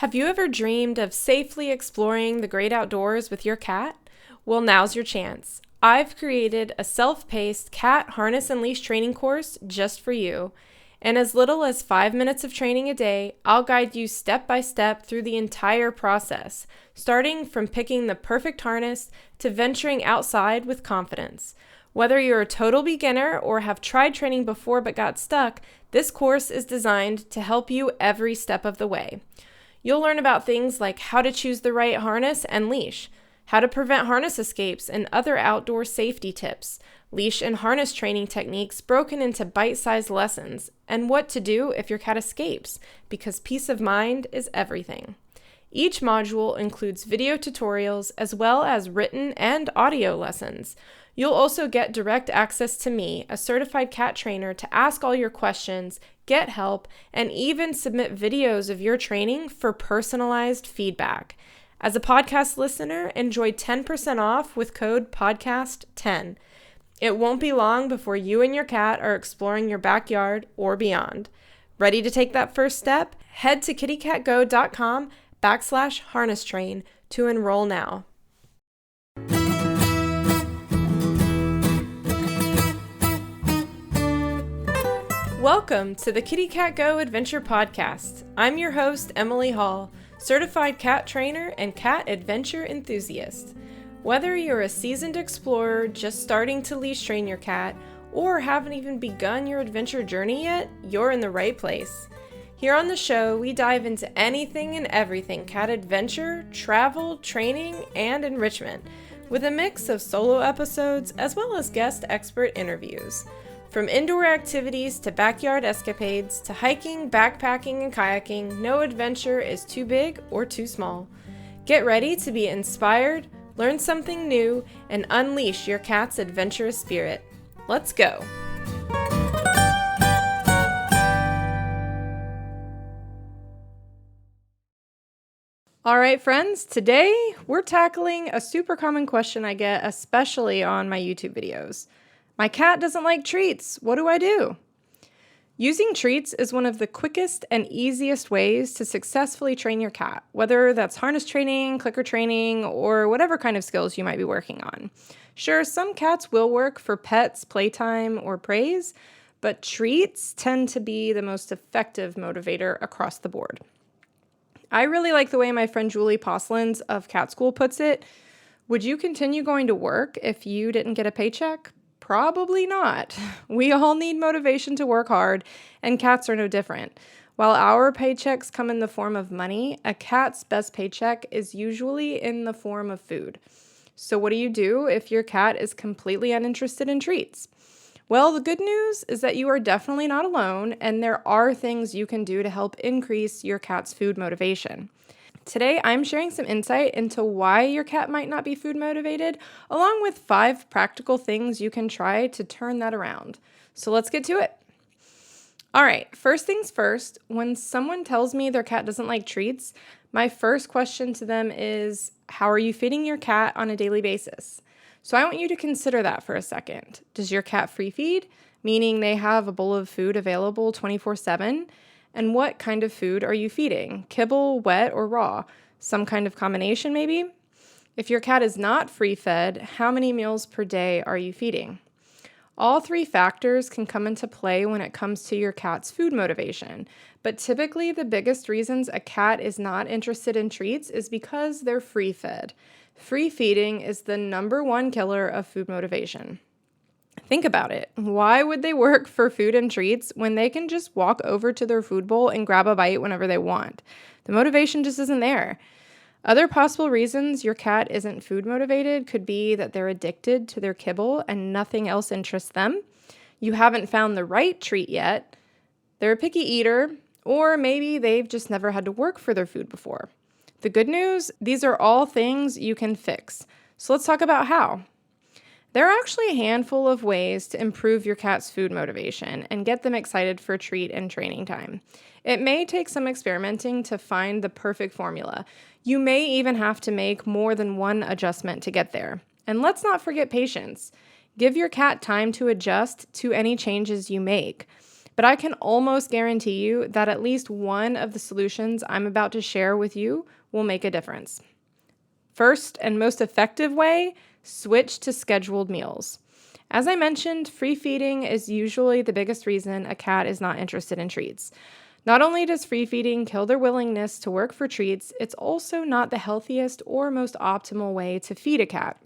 Have you ever dreamed of safely exploring the great outdoors with your cat? Well, now's your chance. I've created a self-paced cat harness and leash training course just for you. In as little as 5 minutes of training a day, I'll guide you step by step through the entire process, starting from picking the perfect harness to venturing outside with confidence. Whether you're a total beginner or have tried training before but got stuck, this course is designed to help you every step of the way. You'll learn about things like how to choose the right harness and leash, how to prevent harness escapes and other outdoor safety tips, leash and harness training techniques broken into bite-sized lessons, and what to do if your cat escapes, because peace of mind is everything. Each module includes video tutorials as well as written and audio lessons. You'll also get direct access to me, a certified cat trainer, to ask all your questions, get help, and even submit videos of your training for personalized feedback. As a podcast listener, enjoy 10% off with code PODCAST10. It won't be long before you and your cat are exploring your backyard or beyond. Ready to take that first step? Head to kittycatgo.com/harness train to enroll now. Welcome to the Kitty Cat Go Adventure Podcast. I'm your host, Emily Hall, certified cat trainer and cat adventure enthusiast. Whether you're a seasoned explorer just starting to leash train your cat, or haven't even begun your adventure journey yet, you're in the right place. Here on the show, we dive into anything and everything cat adventure, travel, training, and enrichment, with a mix of solo episodes as well as guest expert interviews. From indoor activities to backyard escapades to hiking, backpacking, and kayaking, no adventure is too big or too small. Get ready to be inspired, learn something new, and unleash your cat's adventurous spirit. Let's go! All right, friends, today we're tackling a super common question I get, especially on my YouTube videos. My cat doesn't like treats. What do I do? Using treats is one of the quickest and easiest ways to successfully train your cat, whether that's harness training, clicker training, or whatever kind of skills you might be working on. Sure, some cats will work for pets, playtime, or praise, but treats tend to be the most effective motivator across the board. I really like the way my friend Julie Postlins of Cat School puts it. Would you continue going to work if you didn't get a paycheck? Probably not. We all need motivation to work hard, and cats are no different. While our paychecks come in the form of money, a cat's best paycheck is usually in the form of food. So what do you do if your cat is completely uninterested in treats? Well, the good news is that you are definitely not alone, and there are things you can do to help increase your cat's food motivation. Today, I'm sharing some insight into why your cat might not be food motivated, along with 5 practical things you can try to turn that around. So let's get to it. All right, first things first, when someone tells me their cat doesn't like treats, my first question to them is, how are you feeding your cat on a daily basis? So I want you to consider that for a second. Does your cat free feed, meaning they have a bowl of food available 24/7? And what kind of food are you feeding? Kibble, wet, or raw? Some kind of combination, maybe? If your cat is not free-fed, how many meals per day are you feeding? All 3 factors can come into play when it comes to your cat's food motivation, but typically the biggest reasons a cat is not interested in treats is because they're free-fed. Free feeding is the #1 killer of food motivation. Think about it. Why would they work for food and treats when they can just walk over to their food bowl and grab a bite whenever they want? The motivation just isn't there. Other possible reasons your cat isn't food motivated could be that they're addicted to their kibble and nothing else interests them. You haven't found the right treat yet. They're a picky eater, or maybe they've just never had to work for their food before. The good news, these are all things you can fix. So let's talk about how. There are actually a handful of ways to improve your cat's food motivation and get them excited for treat and training time. It may take some experimenting to find the perfect formula. You may even have to make more than one adjustment to get there. And let's not forget patience. Give your cat time to adjust to any changes you make. but I can almost guarantee you that at least one of the solutions I'm about to share with you will make a difference. First and most effective way, switch to scheduled meals. As I mentioned, free feeding is usually the biggest reason a cat is not interested in treats. Not only does free feeding kill their willingness to work for treats, it's also not the healthiest or most optimal way to feed a cat.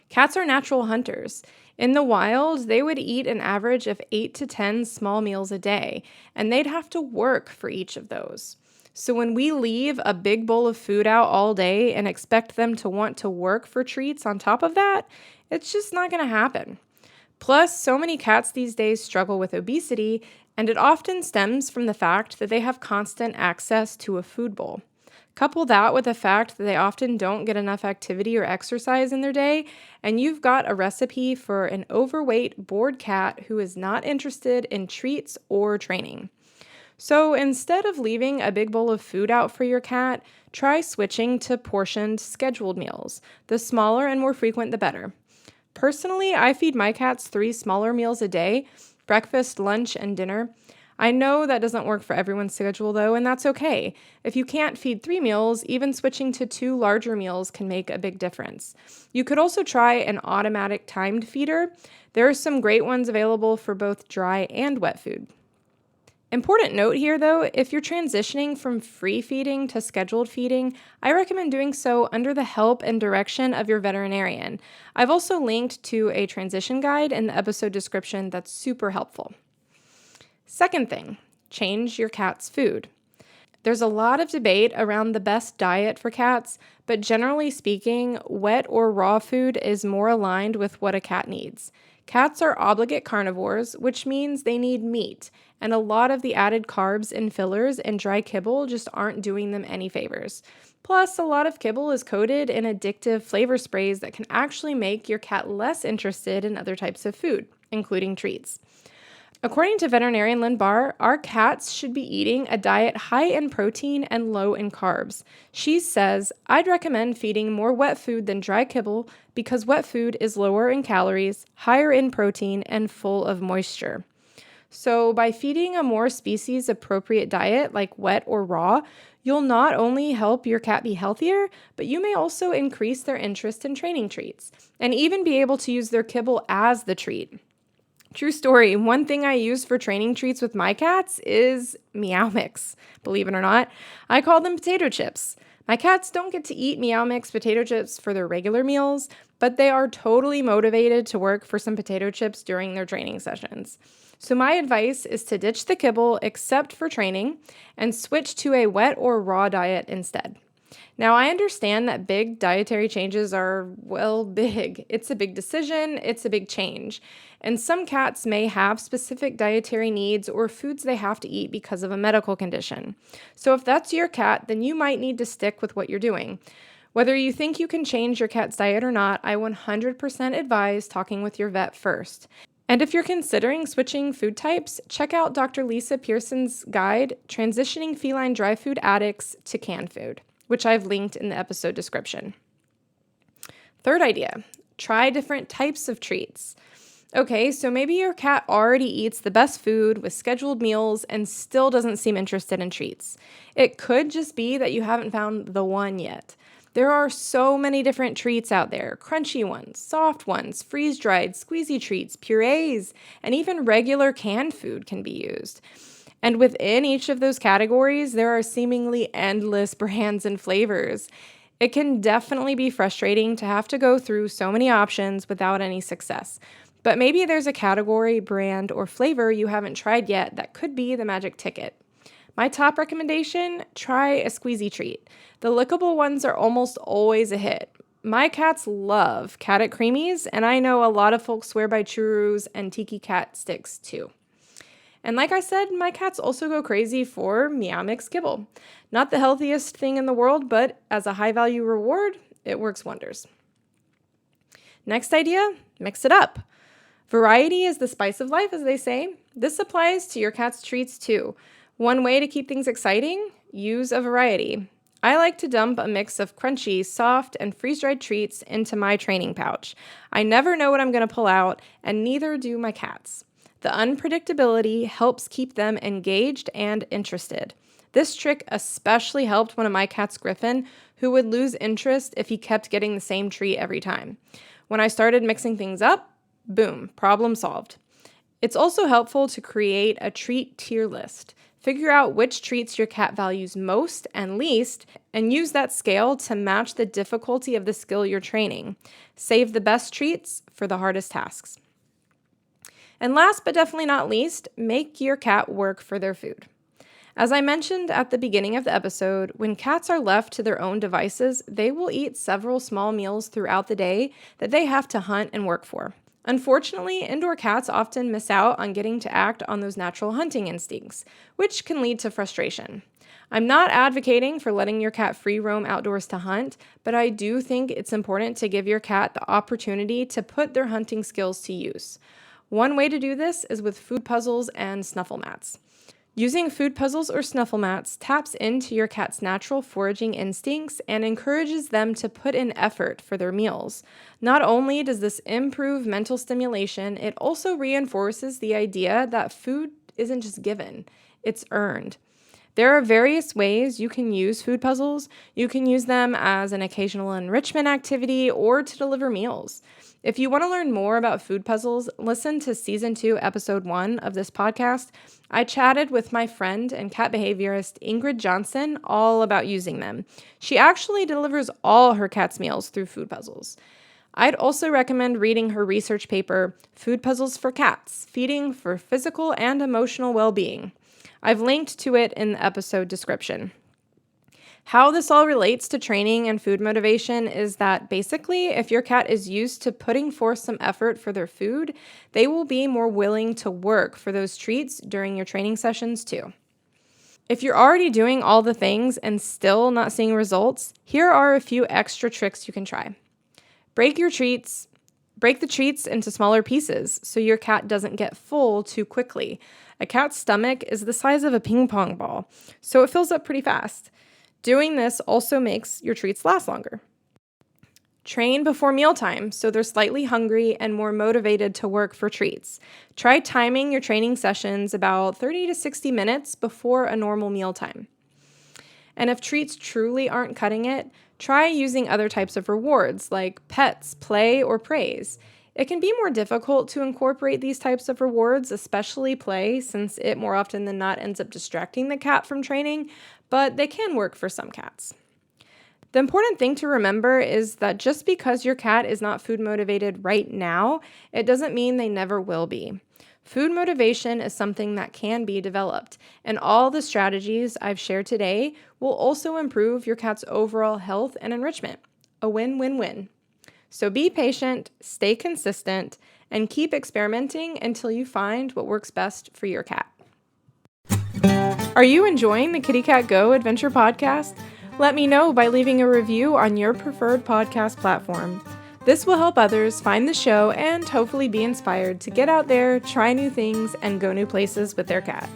Cats are natural hunters. In the wild, they would eat an average of 8 to 10 small meals a day, and they'd have to work for each of those. So when we leave a big bowl of food out all day and expect them to want to work for treats on top of that, it's just not going to happen. Plus, so many cats these days struggle with obesity, and it often stems from the fact that they have constant access to a food bowl. Couple that with the fact that they often don't get enough activity or exercise in their day, and you've got a recipe for an overweight, bored cat who is not interested in treats or training. So instead of leaving a big bowl of food out for your cat, try switching to portioned, scheduled meals. The smaller and more frequent, the better. Personally, I feed my cats 3 smaller meals a day: breakfast, lunch, and dinner. I know that doesn't work for everyone's schedule though, and that's okay. If you can't feed 3 meals, even switching to 2 larger meals can make a big difference. You could also try an automatic timed feeder. There are some great ones available for both dry and wet food. Important note here though, if you're transitioning from free feeding to scheduled feeding, I recommend doing so under the help and direction of your veterinarian. I've also linked to a transition guide in the episode description that's super helpful. Second thing, change your cat's food. There's a lot of debate around the best diet for cats, but generally speaking, wet or raw food is more aligned with what a cat needs. Cats are obligate carnivores, which means they need meat, and a lot of the added carbs and fillers and dry kibble just aren't doing them any favors. Plus, a lot of kibble is coated in addictive flavor sprays that can actually make your cat less interested in other types of food, including treats. According to veterinarian Lynn Barr, our cats should be eating a diet high in protein and low in carbs. She says, I'd recommend feeding more wet food than dry kibble because wet food is lower in calories, higher in protein, and full of moisture. So by feeding a more species-appropriate diet like wet or raw, you'll not only help your cat be healthier, but you may also increase their interest in training treats and even be able to use their kibble as the treat. True story, one thing I use for training treats with my cats is Meow Mix. Believe it or not, I call them potato chips. My cats don't get to eat Meow Mix potato chips for their regular meals, but they are totally motivated to work for some potato chips during their training sessions. So my advice is to ditch the kibble except for training and switch to a wet or raw diet instead. Now, I understand that big dietary changes are, well, big. It's a big decision, it's a big change. And some cats may have specific dietary needs or foods they have to eat because of a medical condition. So if that's your cat, then you might need to stick with what you're doing. Whether you think you can change your cat's diet or not, I 100% advise talking with your vet first. And if you're considering switching food types, check out Dr. Lisa Pearson's guide, Transitioning Feline Dry Food Addicts to Canned Food, which I've linked in the episode description. Third idea, try different types of treats. Okay, so maybe your cat already eats the best food with scheduled meals and still doesn't seem interested in treats. It could just be that you haven't found the one yet. There are so many different treats out there: crunchy ones, soft ones, freeze-dried, squeezy treats, purees, and even regular canned food can be used. And within each of those categories, there are seemingly endless brands and flavors. It can definitely be frustrating to have to go through so many options without any success. But maybe there's a category, brand, or flavor you haven't tried yet that could be the magic ticket. My top recommendation, try a squeezy treat. The lickable ones are almost always a hit. My cats love Cat It Creamies, and I know a lot of folks swear by churros and Tiki Cat sticks too. And like I said, my cats also go crazy for Meow Mix kibble. Not the healthiest thing in the world, but as a high-value reward, it works wonders. Next idea, mix it up. Variety is the spice of life, as they say. This applies to your cat's treats too. One way to keep things exciting, use a variety. I like to dump a mix of crunchy, soft, and freeze-dried treats into my training pouch. I never know what I'm going to pull out, and neither do my cats. The unpredictability helps keep them engaged and interested. This trick especially helped one of my cats, Griffin, who would lose interest if he kept getting the same treat every time. When I started mixing things up, boom, problem solved. It's also helpful to create a treat tier list. Figure out which treats your cat values most and least, and use that scale to match the difficulty of the skill you're training. Save the best treats for the hardest tasks. And last but definitely not least, make your cat work for their food. As I mentioned at the beginning of the episode, when cats are left to their own devices, they will eat several small meals throughout the day that they have to hunt and work for. Unfortunately, indoor cats often miss out on getting to act on those natural hunting instincts, which can lead to frustration. I'm not advocating for letting your cat free roam outdoors to hunt, but I do think it's important to give your cat the opportunity to put their hunting skills to use. One way to do this is with food puzzles and snuffle mats. Using food puzzles or snuffle mats taps into your cat's natural foraging instincts and encourages them to put in effort for their meals. Not only does this improve mental stimulation, it also reinforces the idea that food isn't just given, it's earned. There are various ways you can use food puzzles. You can use them as an occasional enrichment activity or to deliver meals. If you want to learn more about food puzzles, listen to Season 2, Episode 1 of this podcast. I chatted with my friend and cat behaviorist Ingrid Johnson all about using them. She actually delivers all her cat's meals through food puzzles. I'd also recommend reading her research paper, Food Puzzles for Cats, Feeding for Physical and Emotional Well-Being. I've linked to it in the episode description. How this all relates to training and food motivation is that basically, if your cat is used to putting forth some effort for their food, they will be more willing to work for those treats during your training sessions too. If you're already doing all the things and still not seeing results, here are a few extra tricks you can try. Break the treats into smaller pieces so your cat doesn't get full too quickly. A cat's stomach is the size of a ping pong ball, so it fills up pretty fast. Doing this also makes your treats last longer. Train before mealtime so they're slightly hungry and more motivated to work for treats. Try timing your training sessions about 30 to 60 minutes before a normal mealtime. And if treats truly aren't cutting it, try using other types of rewards like pets, play, or praise. It can be more difficult to incorporate these types of rewards, especially play, since it more often than not ends up distracting the cat from training, but they can work for some cats. The important thing to remember is that just because your cat is not food motivated right now, it doesn't mean they never will be. Food motivation is something that can be developed, and all the strategies I've shared today will also improve your cat's overall health and enrichment. A win-win-win. So be patient, stay consistent, and keep experimenting until you find what works best for your cat. Are you enjoying the Kitty Cat Go Adventure Podcast? Let me know by leaving a review on your preferred podcast platform. This will help others find the show and hopefully be inspired to get out there, try new things, and go new places with their cat.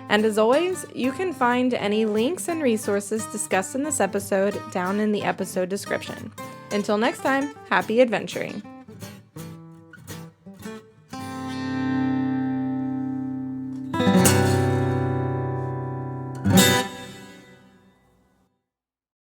And as always, you can find any links and resources discussed in this episode down in the episode description. Until next time, happy adventuring!